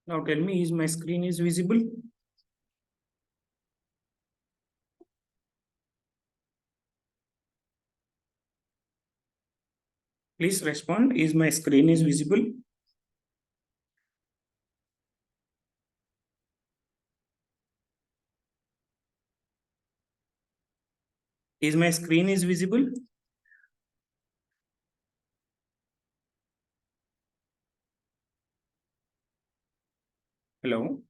Now tell me, is my screen is visible? Please respond. Is my screen is visible? Is my screen is visible? Hello?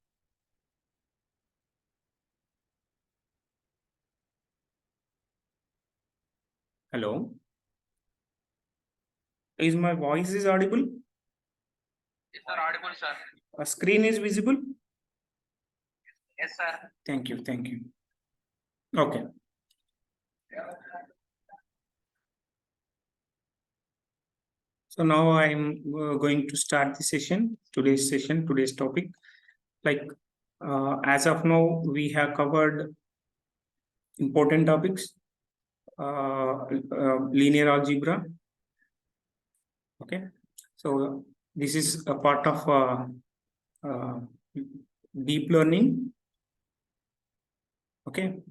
Hello? Is my voice is audible? Yes, sir. Audible, sir. A screen is visible? Yes, sir. Thank you. Thank you. Okay. So now I'm going to start the session, today's topic. Like as of now, we have covered important topics, linear algebra. Okay. So this is a part of deep learning. Okay.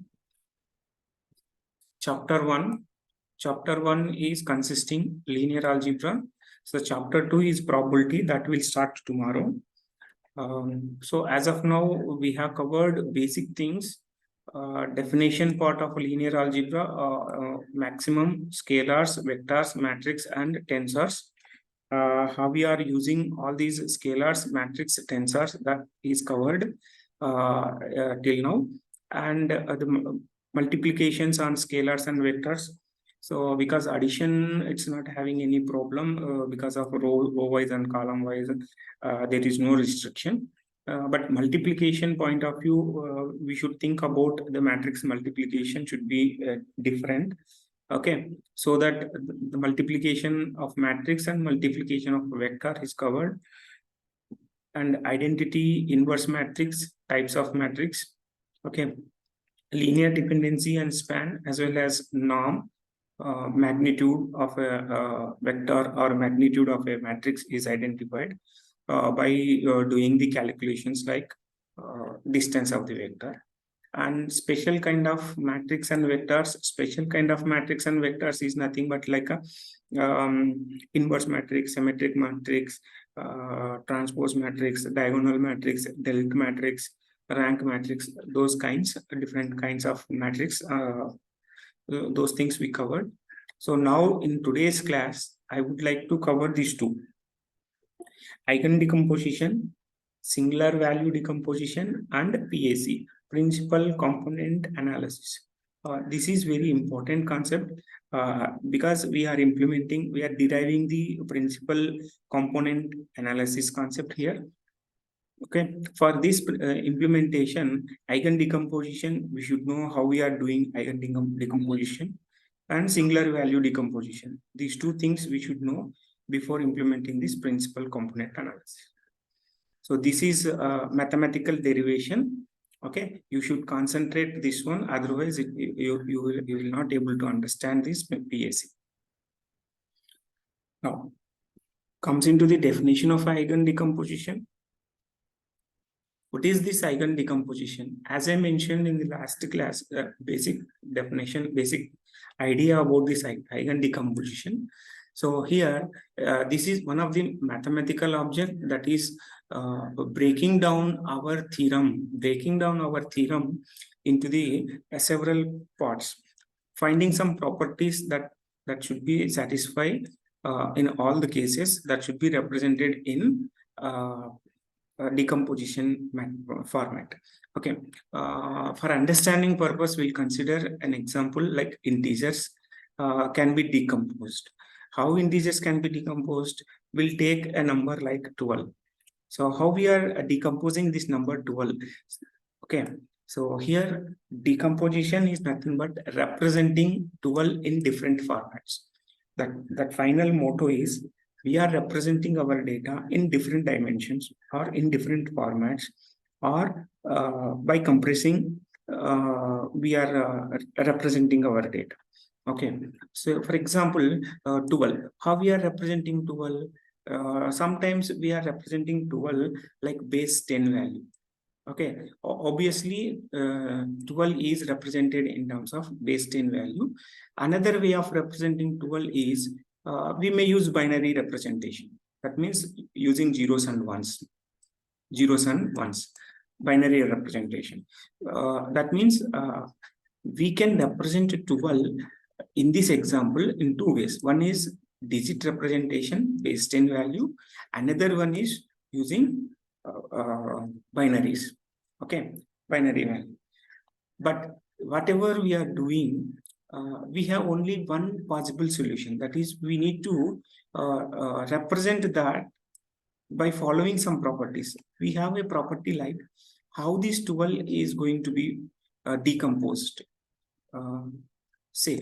Chapter 1 is consisting linear algebra. So chapter 2 is probability, that will start tomorrow. So as of now, we have covered basic things, definition part of linear algebra, maximum, scalars, vectors, matrix, and tensors. How we are using all these scalars, matrix, tensors, that is covered till now. And the multiplications on scalars and vectors. So because addition, it's not having any problem because of row wise and column wise, there is no restriction. But multiplication point of view, we should think about the matrix multiplication should be different. Okay, so that the multiplication of matrix and multiplication of vector is covered, and identity, inverse matrix, types of matrix. Okay, linear dependency and span, as well as norm, magnitude of a vector or magnitude of a matrix is identified by doing the calculations like distance of the vector. And special kind of matrix and vectors, is nothing but like a inverse matrix, symmetric matrix, transpose matrix, diagonal matrix, delta matrix, rank matrix, those kinds, different kinds of matrix, those things we covered. So now in today's class, I would like to cover these two: eigendecomposition, singular value decomposition, and PAC, principal component analysis. This is very important concept because we are deriving the principal component analysis concept here. Okay, for this implementation, eigendecomposition, we should know how we are doing eigendecomposition, and singular value decomposition. These two things we should know before implementing this principal component analysis. So this is mathematical derivation. Okay, you should concentrate this one, otherwise you will not able to understand this PAC. Now comes into the definition of eigendecomposition. What is this eigendecomposition? As I mentioned in the last class, basic definition, basic idea about this eigendecomposition. So here, this is one of the mathematical object that is breaking down our theorem into the several parts, finding some properties that should be satisfied in all the cases, that should be represented in decomposition format. Okay, for understanding purpose, we'll consider an example like integers can be decomposed. How integers can be decomposed? We'll take a number like 12. So how we are decomposing this number 12? Okay, so here decomposition is nothing but representing 12 in different formats. That final motto is, we are representing our data in different dimensions or in different formats, or by compressing, we are representing our data. Okay, so for example, 12, how we are representing 12? sometimes we are representing 12 like base 10 value. Okay, obviously 12 is represented in terms of base 10 value. Another way of representing 12 is we may use binary representation. That means using zeros and ones. Binary representation. That means we can represent 12 in this example in two ways. One is digit representation, base 10 value. Another one is using binaries. Okay, binary value. But whatever we are doing, we have only one possible solution. That is, we need to represent that by following some properties. We have a property like how this 12 is going to be decomposed. Say,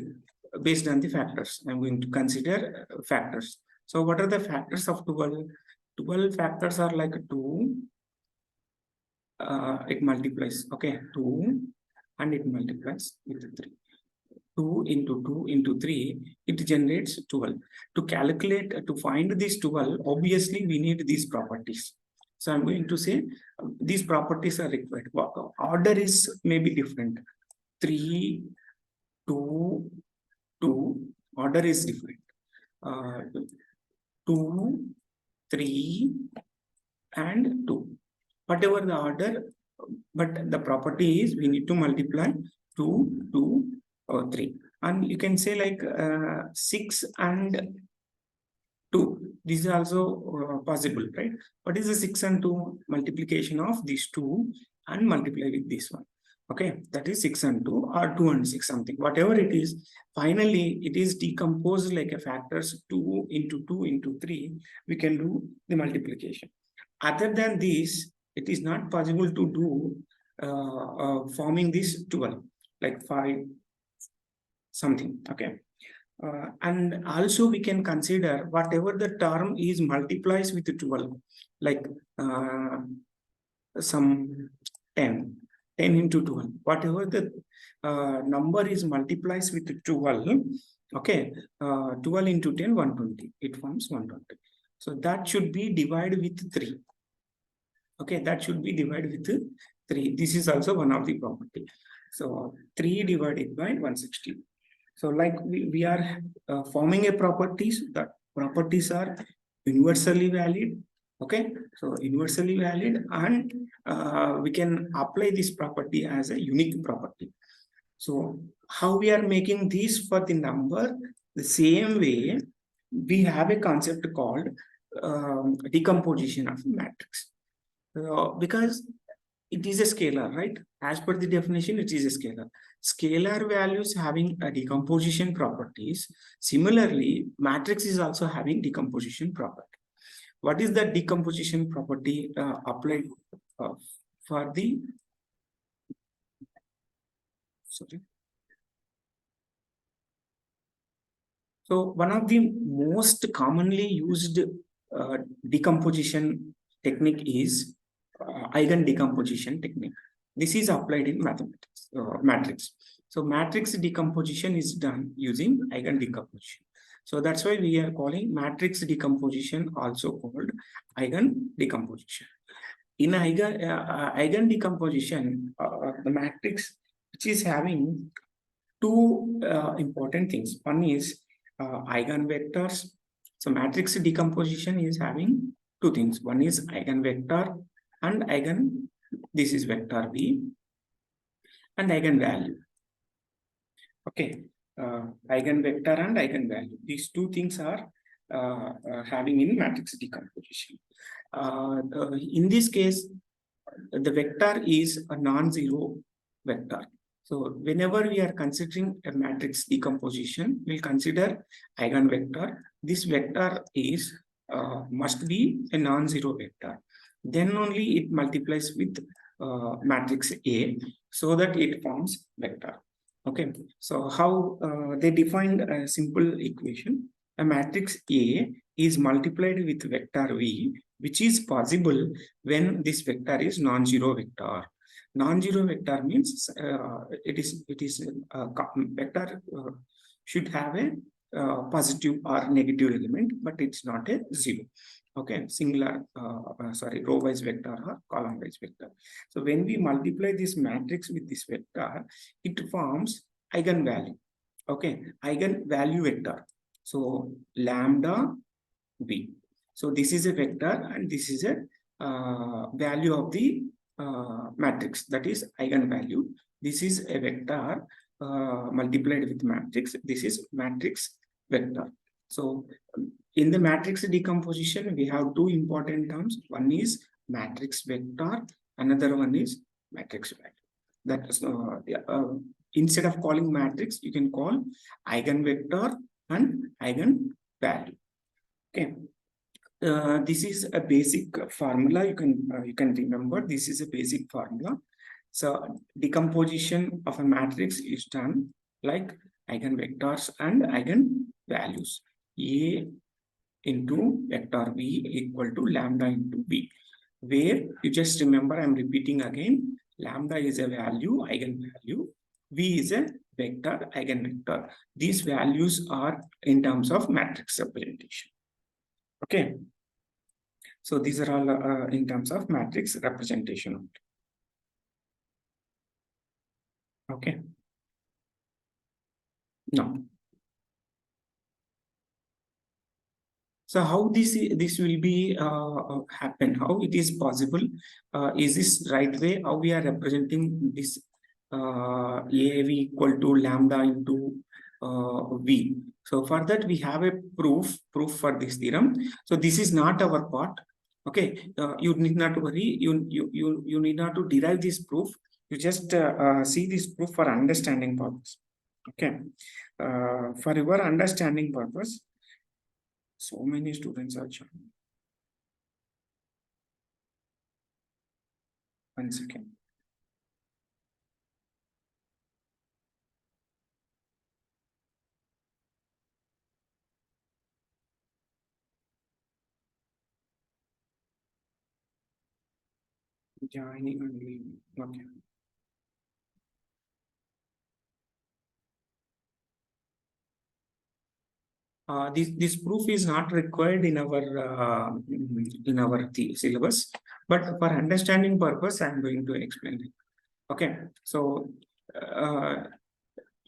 based on the factors, I'm going to consider factors. So what are the factors of 12? 12 factors are like 2, it multiplies, okay, 2 and it multiplies with 3. 2 into 2 into 3, it generates 12. To calculate, to find this 12, obviously we need these properties. So I'm going to say these properties are required. Order is maybe different. 3, 2, 2, order is different. 2, 3, and 2. Whatever the order, but the property is we need to multiply 2, 2, or 3. And you can say like 6 and 2. This is also possible, right? What is the 6 and 2? Multiplication of these 2 and multiply with this one. Okay, that is 6 and 2 or 2 and 6 something. Whatever it is, finally it is decomposed like a factors 2 into 3. We can do the multiplication. Other than this, it is not possible to do forming this 12, like 5 something. Okay. And also we can consider whatever the term is multiplies with 12, like some 10 into 12. Whatever the number is multiplies with 12, okay, 12 into 10, 120. It forms 120. So that should be divided with 3. Okay, that should be divided with 3. This is also one of the property. So 3 divided by 160. So like we are forming a properties, that properties are universally valid. Okay, so universally valid, and we can apply this property as a unique property. So how we are making this for the number? The same way we have a concept called decomposition of a matrix. Because it is a scalar, right? As per the definition, it is a scalar. Scalar values having a decomposition properties. Similarly, matrix is also having decomposition property. What is the decomposition property applied for the? Sorry. So one of the most commonly used decomposition technique is Eigendecomposition technique. This is applied in mathematics, matrix. So matrix decomposition is done using Eigendecomposition. So that's why we are calling matrix decomposition also called Eigendecomposition. In Eigendecomposition, the matrix which is having two important things. One is eigenvectors. So matrix decomposition is having two things. One is eigenvector and this is vector V, and eigenvalue. Okay, eigenvector and eigenvalue. These two things are having in matrix decomposition. In this case, the vector is a non-zero vector. So whenever we are considering a matrix decomposition, we'll consider eigenvector. This vector is must be a non-zero vector. Then only it multiplies with matrix A so that it forms vector. Okay, so how they defined a simple equation. A matrix A is multiplied with vector V, which is possible when this vector is non-zero vector. Non-zero vector means vector should have a positive or negative element, but it's not a zero. Okay, singular, row wise vector or column wise vector. So when we multiply this matrix with this vector, it forms eigenvalue. Okay, eigenvalue vector. So lambda b. So this is a vector and this is a value of the matrix, that is eigenvalue. This is a vector multiplied with matrix. This is matrix vector. So in the matrix decomposition, we have two important terms. One is matrix vector, another one is matrix value. That is, instead of calling matrix, you can call eigenvector and eigenvalue. Okay. This is a basic formula. You can remember, this is a basic formula. So decomposition of a matrix is done like eigenvectors and eigenvalues. A into vector V equal to lambda into B. Where you just remember, I'm repeating again, lambda is a value, eigenvalue. V is a vector, eigenvector. These values are in terms of matrix representation. Okay. So these are all in terms of matrix representation. Okay. Now, so how this will be happen? How it is possible? Is this right way? How we are representing this AV equal to lambda into V? So for that we have a proof for this theorem. So this is not our part. Okay, you need not worry. You need not to derive this proof. You just see this proof for understanding purpose. Okay, for your understanding purpose. So many students are joining. One second. Joining and leaving. Okay. This proof is not required in our syllabus, but for understanding purpose, I'm going to explain it. Okay, so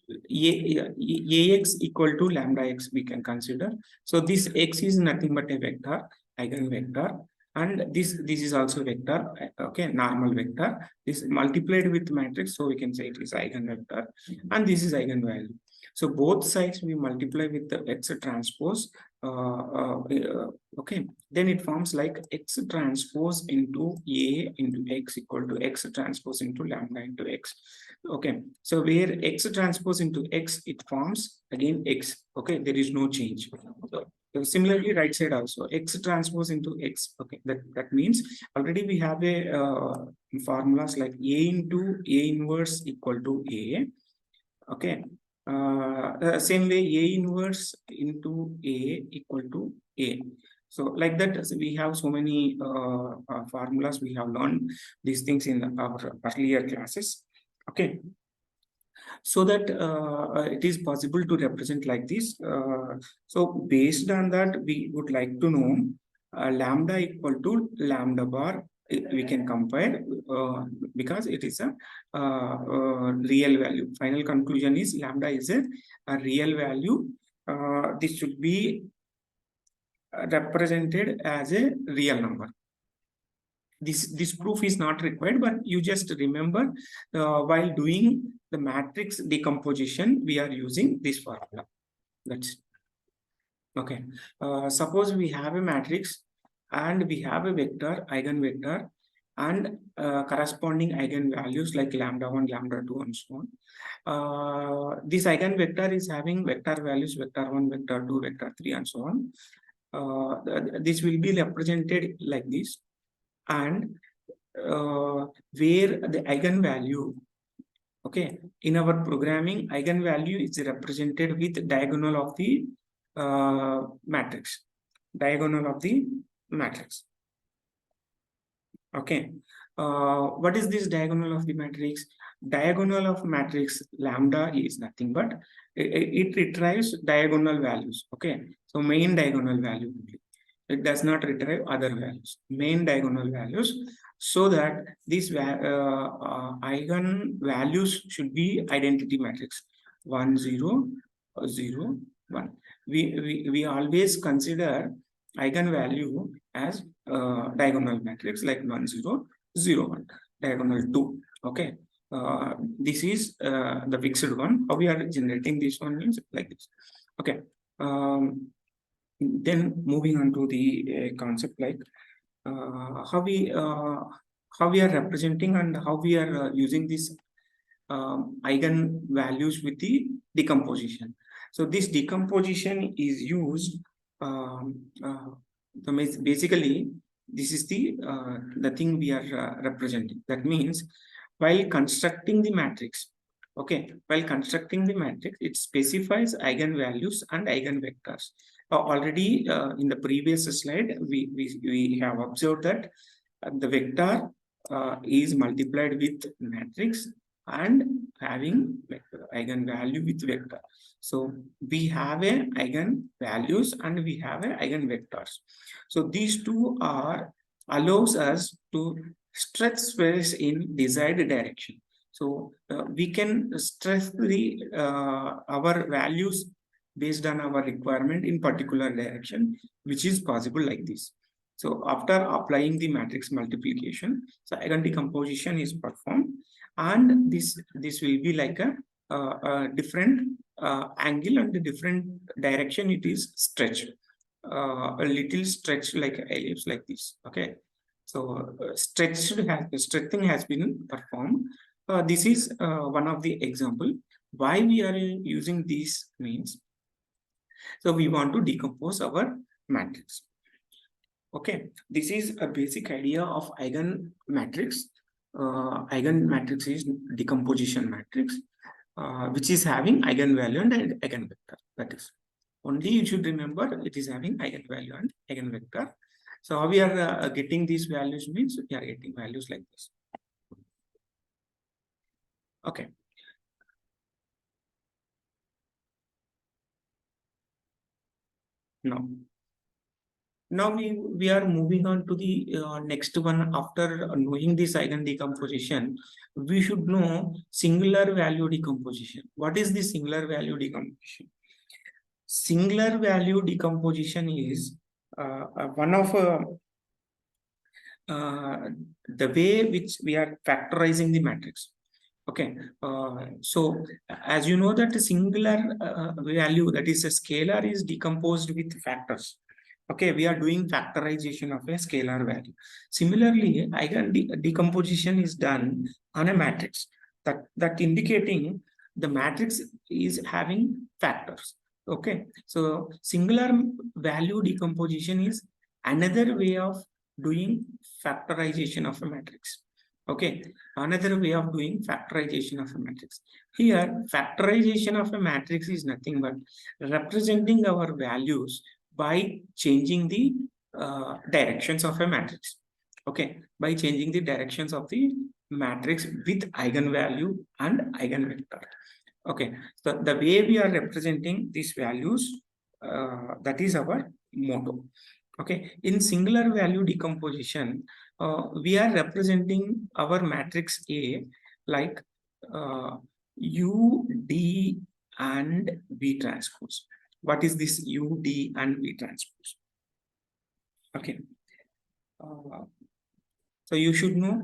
ax equal to lambda x we can consider. So this x is nothing but a vector, eigenvector, and this is also vector. Okay, normal vector. This multiplied with matrix, so we can say it is eigenvector, and this is eigenvalue. So both sides we multiply with the x transpose. Okay, then it forms like x transpose into a into x equal to x transpose into lambda into x. Okay, so where x transpose into x, it forms again x. Okay, there is no change. So similarly, right side also x transpose into x. Okay, that means already we have a formulas like a into a inverse equal to a. Okay, same way a inverse into a equal to a. So like that, we have so many formulas. We have learned these things in our earlier classes. Okay, so that it is possible to represent like this. So based on that, we would like to know lambda equal to lambda bar. We can compare because it is a real value. Final conclusion is lambda is a real value. This should be represented as a real number. This proof is not required, but you just remember while doing the matrix decomposition, we are using this formula. That's okay. Suppose we have a matrix and we have a vector, eigenvector, and corresponding eigenvalues like lambda 1, lambda 2, and so on. This eigenvector is having vector values vector 1, vector 2, vector 3, and so on. This will be represented like this. And where the eigenvalue, okay, in our programming, eigenvalue is represented with diagonal of the matrix, diagonal of the matrix. Okay, What is this diagonal of the matrix? Diagonal of matrix lambda is nothing but it retrieves diagonal values. Okay, so main diagonal value only. It does not retrieve other values, main diagonal values, so that these eigen values should be identity matrix 1 0 0 1. We always consider eigenvalue as diagonal matrix like 1 0 0 1, diagonal 2. Okay, this is the fixed one. How we are generating this one means like this. Okay, then moving on to the concept like how we are representing and how we are using this eigen values with the decomposition. So this decomposition is used basically this is the thing we are representing. That means while constructing the matrix, okay, while constructing the matrix, it specifies eigenvalues and eigenvectors. Already in the previous slide, we have observed that the vector is multiplied with matrix and having eigenvalue with vector. So we have a eigenvalues and we have a eigenvectors. So these two allows us to stretch space in desired direction. So we can stretch the our values based on our requirement in particular direction, which is possible like this. So after applying the matrix multiplication, so eigendecomposition is performed, and this will be like a different angle and a different direction. It is stretched, a little stretch like ellipse like this. Okay, so stretching has been performed. This is one of the example why we are using these means. So we want to decompose our matrix. Okay, this is a basic idea of eigen matrix. Eigen matrix is decomposition matrix, which is having eigenvalue and eigenvector. That is only you should remember it is having eigenvalue and eigenvector. So how we are getting these values means we are getting values like this. Okay. Now we are moving on to the next one. After knowing this eigendecomposition, we should know singular value decomposition. What is the singular value decomposition? Singular value decomposition is one of the way which we are factorizing the matrix. Okay, so as you know that a singular value, that is a scalar, is decomposed with factors. Okay, we are doing factorization of a scalar value. Similarly, eigendecomposition is done on a matrix, that indicating the matrix is having factors. Okay, so singular value decomposition is another way of doing factorization of a matrix. Okay, another way of doing factorization of a matrix. Here, factorization of a matrix is nothing but representing our values by changing the directions of a matrix. Okay, by changing the directions of the matrix with eigenvalue and eigenvector. Okay, so the way we are representing these values, that is our motto. Okay, in singular value decomposition, we are representing our matrix A like U, D, and V transpose. What is this U, D, and V transpose? Okay, so you should know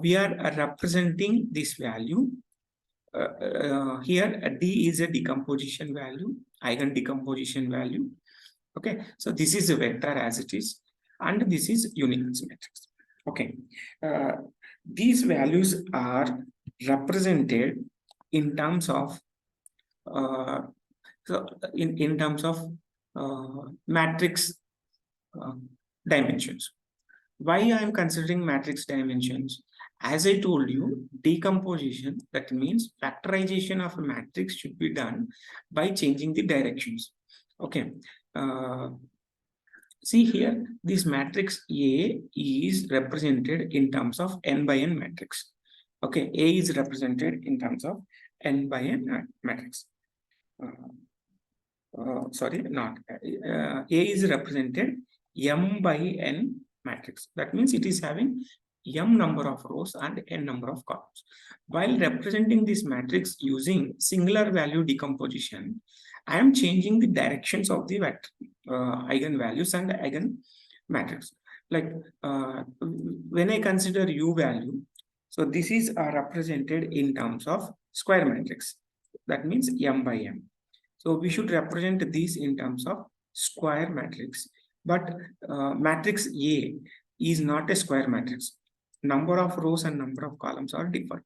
we are representing this value. Here D is a decomposition value, eigendecomposition value. Okay, so this is a vector as it is, and this is uniqueness matrix. Okay, these values are represented in terms of in terms of matrix dimensions. Why I am considering matrix dimensions? As I told you, decomposition, that means factorization of a matrix, should be done by changing the directions. Okay. see here, this matrix A is represented in terms of n by n matrix. Okay, A is represented in terms of n by n matrix. Sorry, not A is represented m by n matrix. That means it is having m number of rows and n number of columns. While representing this matrix using singular value decomposition, I am changing the directions of the vector, eigenvalues and eigen matrix. Like when I consider u value, so this is represented in terms of square matrix. That means m by m. So we should represent these in terms of square matrix. But matrix A is not a square matrix. Number of rows and number of columns are different.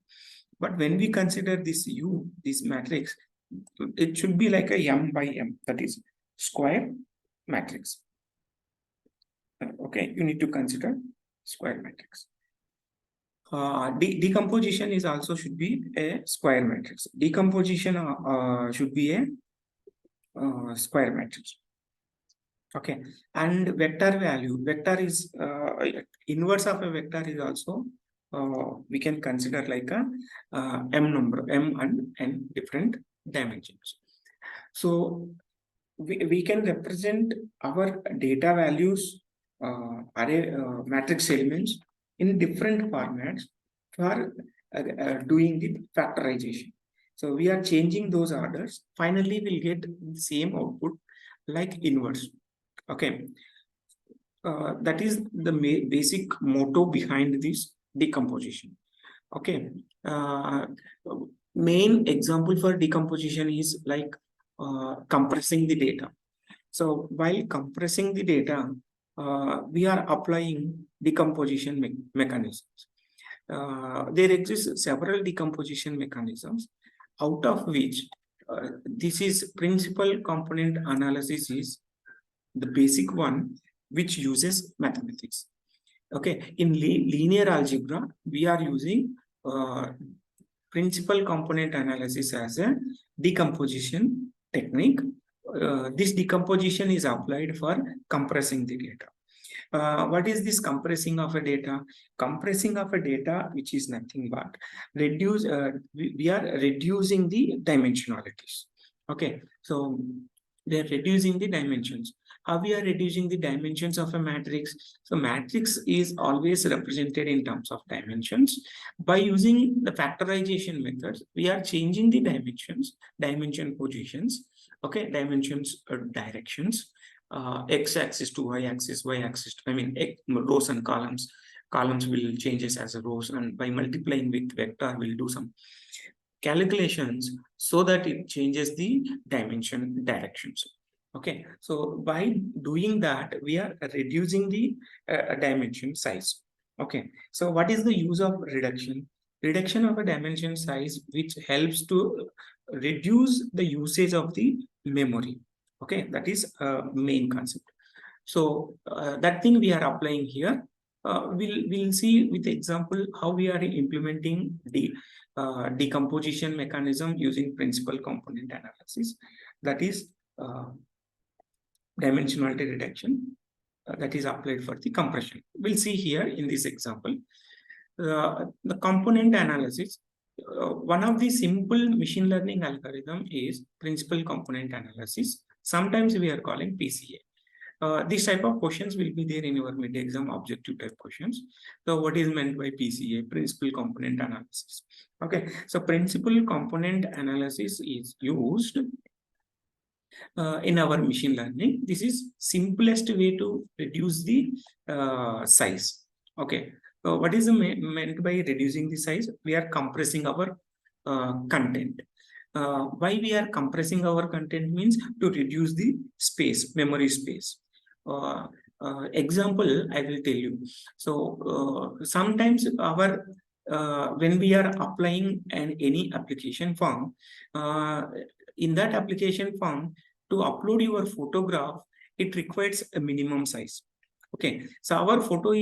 But when we consider this U, this matrix, it should be like a m by m, that is square matrix. Okay, you need to consider square matrix. Decomposition is also should be a square matrix. Decomposition should be a square matrix. Okay, and vector value, vector is inverse of a vector is also we can consider like a m number, m and n different dimensions. So we can represent our data values, array matrix elements in different formats for doing the factorization. So we are changing those orders. Finally, we'll get the same output like inverse. Okay, that is the basic motto behind this decomposition. Okay, main example for decomposition is like compressing the data. So while compressing the data, we are applying decomposition mechanisms. There exist several decomposition mechanisms, out of which this is principal component analysis is the basic one, which uses mathematics. Okay, in linear algebra, we are using principal component analysis as a decomposition technique. This decomposition is applied for compressing the data. What is this compressing of a data? Compressing of a data, which is nothing but reduce. We are reducing the dimensionalities. Okay, so we are reducing the dimensions. How we are reducing the dimensions of a matrix? So matrix is always represented in terms of dimensions. By using the factorization methods, we are changing the dimensions, dimension positions, okay, dimensions directions, x-axis to y-axis, y-axis, I mean rows and columns. Columns will changes as a rows, and by multiplying with vector, we'll do some calculations so that it changes the dimension directions. Okay, so by doing that, we are reducing the dimension size. Okay, so what is the use of reduction? Reduction of a dimension size, which helps to reduce the usage of the memory. Okay, that is main concept. So that thing we are applying here. We'll see with the example how we are implementing the decomposition mechanism using principal component analysis. That is dimensionality reduction that is applied for the compression. We'll see here in this example. The component analysis, one of the simple machine learning algorithm is principal component analysis. Sometimes we are calling PCA. This type of questions will be there in your mid-exam objective type questions. So what is meant by PCA? Principal component analysis. Okay, so principal component analysis is used in our machine learning. This is simplest way to reduce the size. Okay, so what is meant by reducing the size? We are compressing our content. Why we are compressing our content means to reduce the space, memory space. Example I will tell you. So sometimes our when we are applying any application form, in that application form, to upload your photograph, it requires a minimum size. Okay, so our photo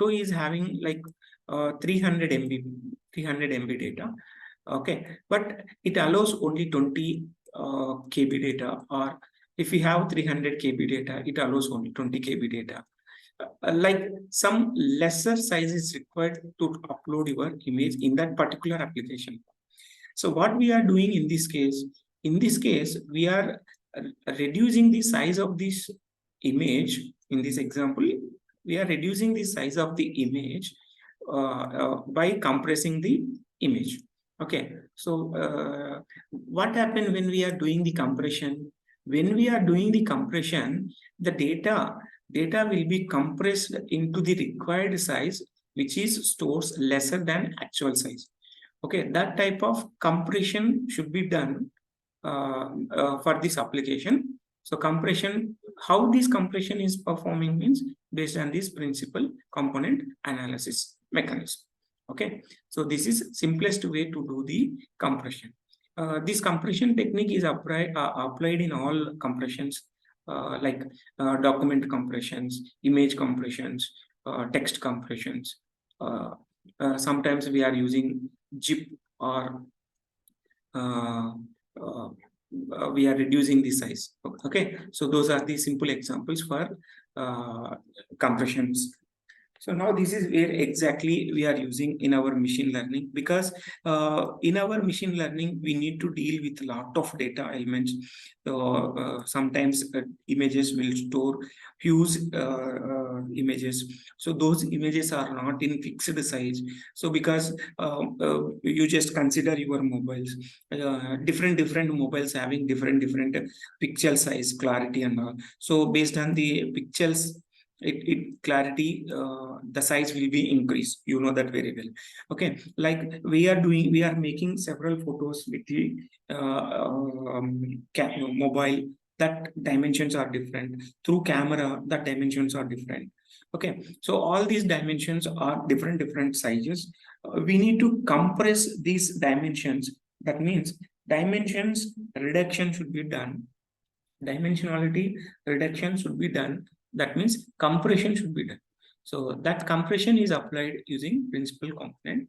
is having like 300 MB data. Okay, but it allows only 20 KB data, or If we have 300 KB data, it allows only 20 KB data. Like some lesser size is required to upload your image in that particular application. So what we are doing in this case, we are reducing the size of this image. In this example, we are reducing the size of the image by compressing the image. Okay, so what happened when we are doing the compression? When we are doing the compression, the data will be compressed into the required size, which is stores lesser than actual size. Okay, that type of compression should be done for this application. So compression, how this compression is performing means based on this principal component analysis mechanism. Okay, so this is simplest way to do the compression. This compression technique is applied in all compressions, like document compressions, image compressions, text compressions. Sometimes we are using zip, or we are reducing the size. Okay, so those are the simple examples for compressions. So now this is where exactly we are using in our machine learning, because in our machine learning, we need to deal with a lot of data elements. Sometimes images will store huge images. So those images are not in fixed size. So because you just consider your mobiles, different mobiles having different pixel size, clarity and all. So based on the pixels, clarity, the size will be increased. You know that very well. Okay, like we are making several photos with the mobile. That dimensions are different. Through camera, that dimensions are different. Okay, so all these dimensions are different sizes. We need to compress these dimensions. That means dimensions reduction should be done. Dimensionality reduction should be done. That means compression should be done. So that compression is applied using principal component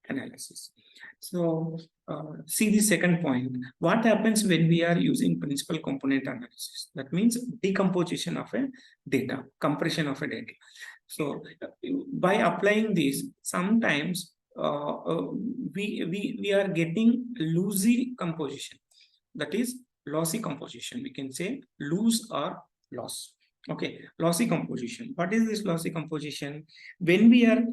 analysis. So see the second point. What happens when we are using principal component analysis? That means decomposition of a data, compression of a data. So by applying this, sometimes we are getting loosey composition. That is lossy composition. We can say loose or loss. Okay, lossy composition. What is this lossy composition? When we are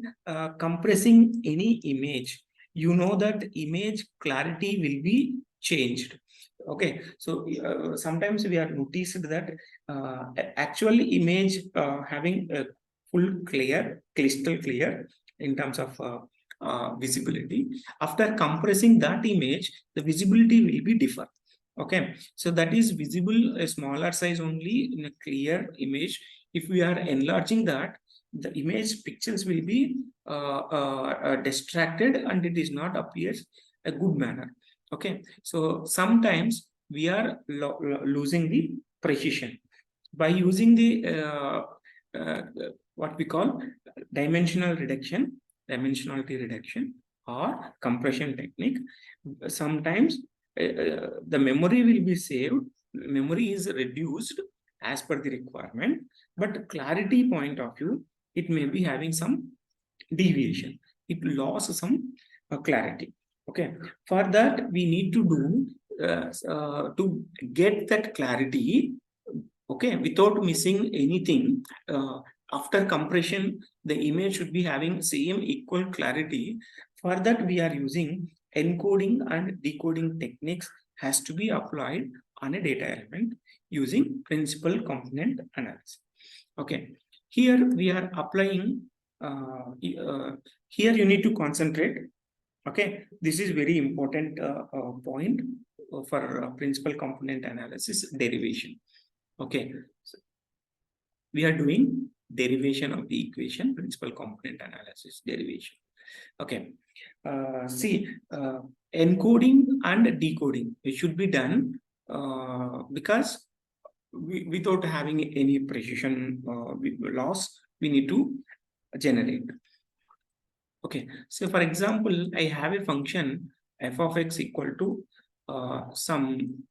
compressing any image, you know that image clarity will be changed. Okay, so sometimes we are noticed that actual image having a full clear, crystal clear in terms of visibility. After compressing that image, the visibility will be different. Okay, so that is visible a smaller size only in a clear image. If we are enlarging that, the image pixels will be distracted and it is not appears a good manner. Okay, so sometimes we are losing the precision by using the what we call dimensionality reduction or compression technique. Sometimes the memory will be saved, memory is reduced as per the requirement, but clarity point of view, it may be having some deviation. It lost some clarity. Okay, for that we need to do to get that clarity. Okay, without missing anything. After compression, the image should be having same equal clarity. For that, we are using encoding and decoding techniques has to be applied on a data element using principal component analysis. Okay, here we are applying, here you need to concentrate. Okay, this is very important point for principal component analysis derivation. Okay, so we are doing derivation of the equation, principal component analysis derivation. Okay, see, encoding and decoding, it should be done because without having any precision loss, we need to generate. Okay, so for example, I have a function f of x equal to some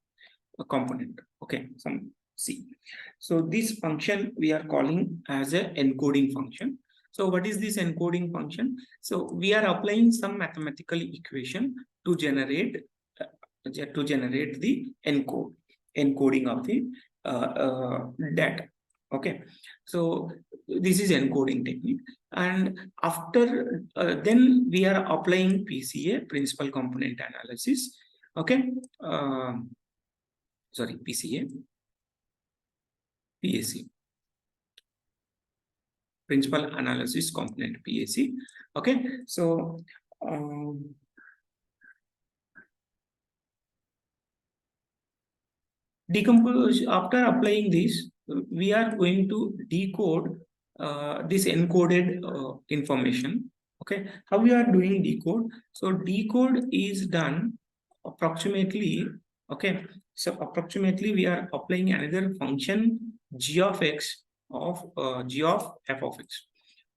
component. Okay, some C. So this function we are calling as a encoding function. So what is this encoding function? So we are applying some mathematical equation to generate the encoding of the data. Okay, so this is encoding technique, and after then we are applying PCA, principal component analysis. Okay, sorry, PCA, PAC, principal analysis component, PAC. Okay, so decompose. After applying this, we are going to decode this encoded information. Okay, how we are doing decode? So decode is done approximately. Okay, so approximately we are applying another function g of x of g of f of x.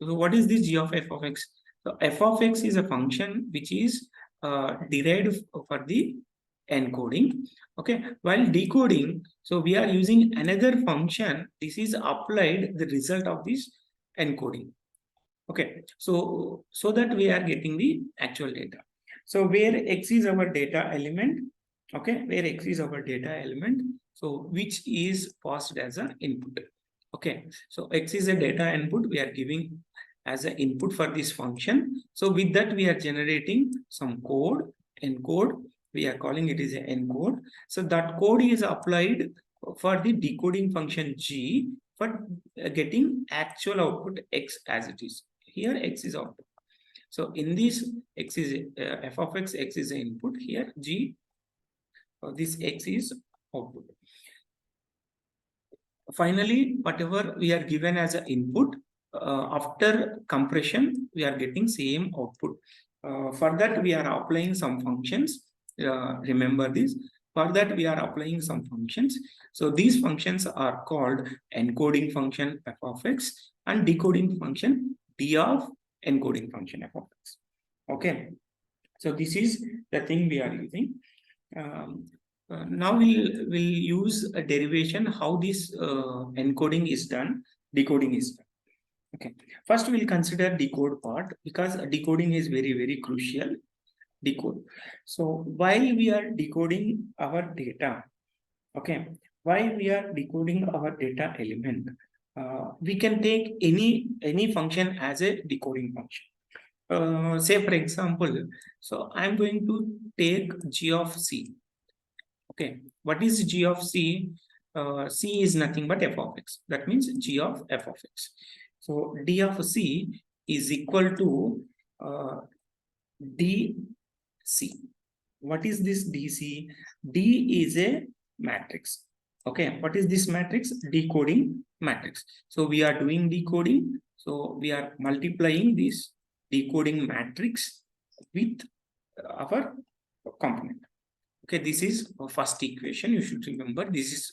So what is this g of f of x? So f of x is a function which is derived for the encoding. Okay, while decoding, so we are using another function. This is applied the result of this encoding. Okay, so that we are getting the actual data. So where x is our data element, okay, where x is our data element, so which is passed as an input. Okay, so x is a data input we are giving as an input for this function. So with that we are generating some code, encode. We are calling it is an encode. So that code is applied for the decoding function g for getting actual output x as it is. Here x is output. So in this x is f of x is the input. Here g, this x is output. Finally, whatever we are given as an input, after compression we are getting same output. For that we are applying some functions. Remember this. For that we are applying some functions. So these functions are called encoding function f of x and decoding function d of encoding function f of x. Okay, so this is the thing we are using. Now we'll use a derivation how this encoding is done, decoding is done. Okay, first we'll consider decode part because decoding is very crucial. Decode. So while we are decoding our data, okay, while we are decoding our data element, we can take any function as a decoding function. Say for example, so I'm going to take g of c. Okay, what is g of c? C is nothing but f of x. That means g of f of x. So d of c is equal to dc. What is this dc? D is a matrix. Okay, what is this matrix? Decoding matrix. So we are doing decoding. So we are multiplying this decoding matrix with our component. Okay, this is first equation. You should remember this is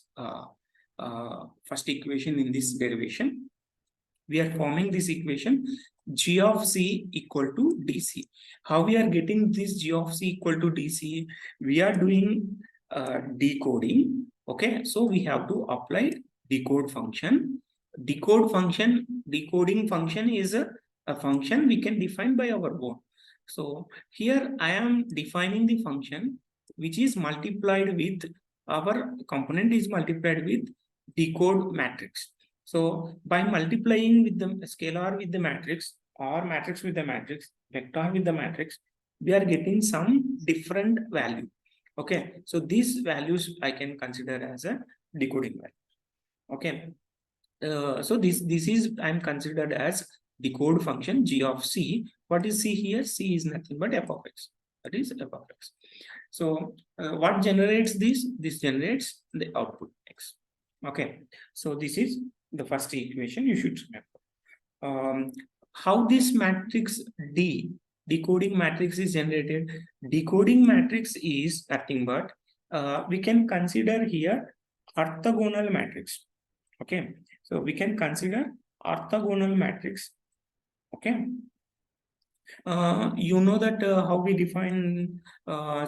first equation in this derivation. We are forming this equation g of c equal to dc. How we are getting this g of c equal to dc? We are doing decoding. Okay, so we have to apply decode function. Decode function, decoding function is a function we can define by our own. So here I am defining the function which is multiplied with our component is multiplied with decode matrix. So by multiplying with the scalar with the matrix or matrix with the matrix, vector with the matrix, we are getting some different value. Okay, so these values I can consider as a decoding value. Okay, so this is I'm considered as decode function g of c. What is c here? C is nothing but f of x. That is f of x. So what generates this? This generates the output x. Okay, so this is the first equation you should remember. How this matrix D, decoding matrix is generated? Decoding matrix is nothing but we can consider here orthogonal matrix. Okay, so we can consider orthogonal matrix. Okay, you know that how we define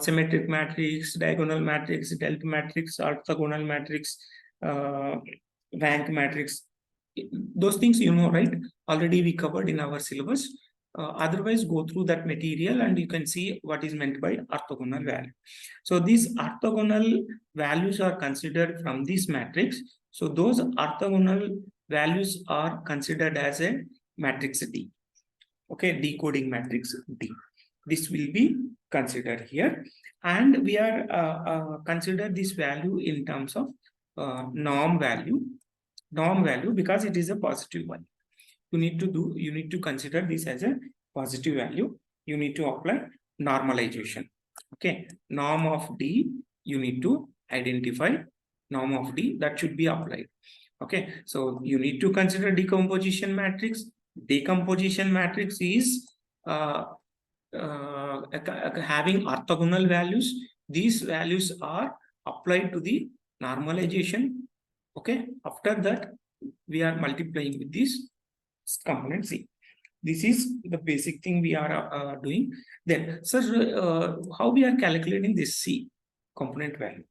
symmetric matrix, diagonal matrix, delta matrix, orthogonal matrix. rank matrix. Those things you know, right? Already we covered in our syllabus. Otherwise, go through that material and you can see what is meant by orthogonal value. So these orthogonal values are considered from this matrix. So those orthogonal values are considered as a matrix D. Okay, decoding matrix D. This will be considered here, and we are consider this value in terms of norm value because it is a positive one. You need to consider this as a positive value. You need to apply normalization. Okay, norm of D, you need to identify norm of D that should be applied. Okay, so you need to consider decomposition matrix. Decomposition matrix is having orthogonal values. These values are applied to the normalization. Okay, after that we are multiplying with this component C. This is the basic thing we are doing. Then, sir, how we are calculating this C component value?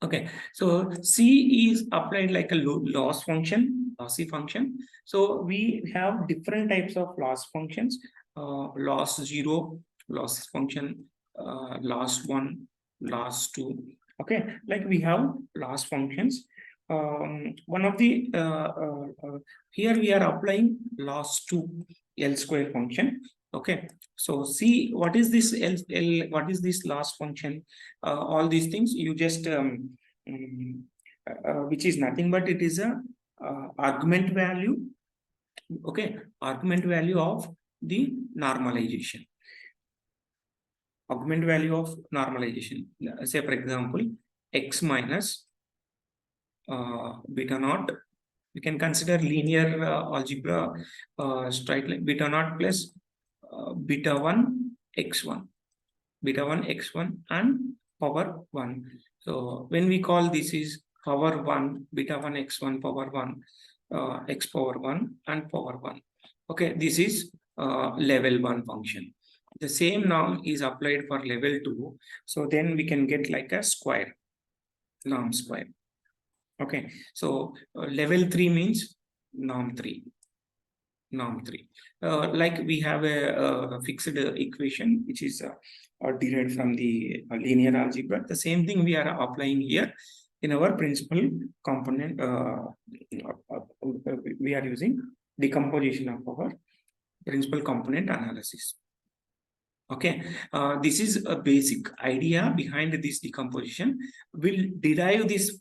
Okay, so C is applied like a loss function, lossy function. So we have different types of loss functions, loss 0, loss function, loss 1, loss 2. Okay, like we have loss functions. One of the here we are applying loss 2 L square function. Okay, so see what is this what is this loss function? All these things you just which is nothing but it is a argument value. Okay, argument value of the normalization. Augment value of normalization. Say for example, x minus beta naught. We can consider linear algebra straight line beta naught plus beta 1 x1, beta 1 x1 and power 1. So when we call this is power 1, beta 1 x1 power 1, x power 1 and power 1. Okay, this is level 1 function. The same norm is applied for level 2. So then we can get like a square, norm square. Okay, so level 3 means norm 3. Norm 3. Like we have a fixed equation which is derived from the linear algebra. The same thing we are applying here in our principal component. We are using decomposition of our principal component analysis. Okay, this is a basic idea behind this decomposition. We'll derive this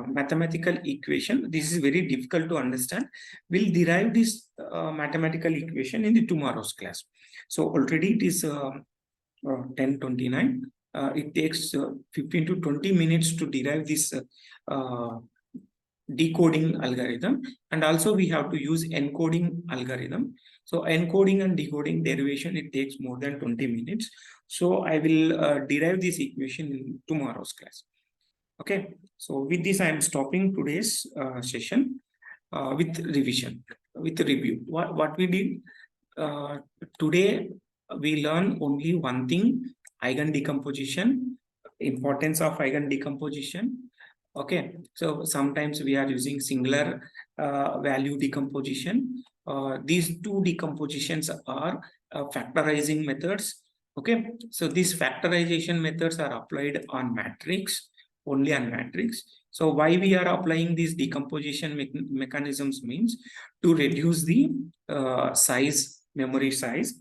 mathematical equation. This is very difficult to understand. We'll derive this mathematical equation in the tomorrow's class. So already it is 10:29. It takes 15 to 20 minutes to derive this decoding algorithm, and also we have to use encoding algorithm. So encoding and decoding derivation, it takes more than 20 minutes. So I will derive this equation in tomorrow's class. Okay, so with this I am stopping today's session with revision, with review. What we did today, we learn only one thing: eigendecomposition, importance of eigendecomposition. Okay, so sometimes we are using singular value decomposition. These two decompositions are factorizing methods. Okay, so these factorization methods are applied on matrix, only on matrix. So why we are applying these decomposition mechanisms means to reduce the size, memory size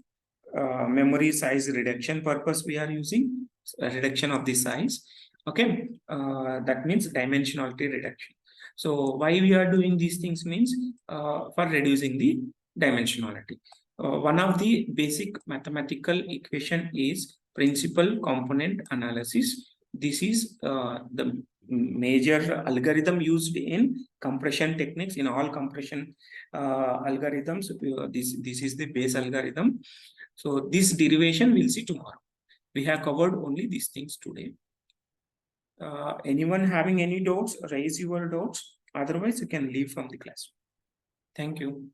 reduction purpose. We are using reduction of the size. Okay, that means dimensionality reduction. So why we are doing these things means for reducing the dimensionality. One of the basic mathematical equation is principal component analysis. This is the major algorithm used in compression techniques. In all compression algorithms, this is the base algorithm. So this derivation we'll see tomorrow. We have covered only these things today. Anyone having any doubts, raise your doubts. Otherwise, you can leave from the class. Thank you.